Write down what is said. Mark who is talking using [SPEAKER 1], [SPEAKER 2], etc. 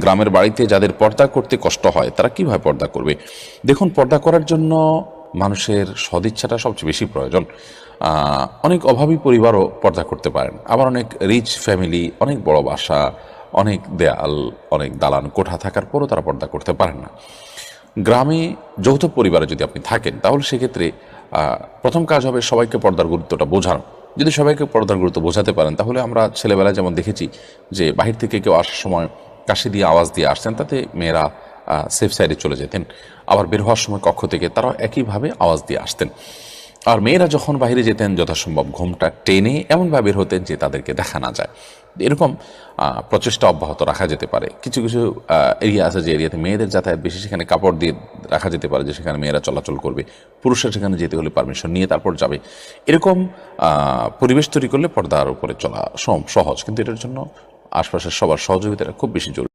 [SPEAKER 1] গ্রামের বাড়িতে যাদের পর্দা করতে কষ্ট হয় তারা কিভাবে পর্দা করবে? দেখুন, পর্দা করার জন্য মানুষের সদিচ্ছাটা সবচেয়ে বেশি প্রয়োজন। অনেক অভাবী পরিবারও পর্দা করতে পারেন, আবার অনেক রিচ ফ্যামিলি, অনেক বড় বাসা, অনেক দেয়াল, অনেক দালান কোঠা থাকার পরও তারা পর্দা করতে পারেন না। গ্রামে যৌথ পরিবারে যদি আপনি থাকেন তাহলে সেক্ষেত্রে প্রথম কাজ হবে সবাইকে পর্দার গুরুত্বটা বোঝানো। যদি সবাইকে পর্দার গুরুত্ব বোঝাতে পারেন তাহলে আমরা ছেলেবেলায় যেমন দেখেছি যে বাহির থেকে কেউ আসার সময় কাশি দিয়ে আওয়াজ দিয়ে আসতেন, তাতে মেয়েরা সেফ সাইডে চলে যেতেন। আবার বের হওয়ার সময় কক্ষ থেকে তারাও একইভাবে আওয়াজ দিয়ে আসতেন। আর মেয়েরা যখন বাইরে যেতেন যথাসম্ভব ঘোমটা টেনে এমনভাবে বের হতেন যে তাদেরকে দেখা না যায়। এরকম প্রচেষ্টা অব্যাহত রাখা যেতে পারে। কিছু কিছু এরিয়া আছে যে এরিয়াতে মেয়েদের যাতায়াত বেশি, সেখানে কাপড় দিয়ে রাখা যেতে পারে যে সেখানে মেয়েরা চলাচল করবে, পুরুষরা সেখানে যেতে হলে পারমিশন নিয়ে তারপর যাবে। এরকম পরিবেশ তৈরি করলে পর্দার উপরে চলা সহজ, কিন্তু এটার জন্য আশপাশের সবার সহযোগিতাটা খুব বেশি জরুরি।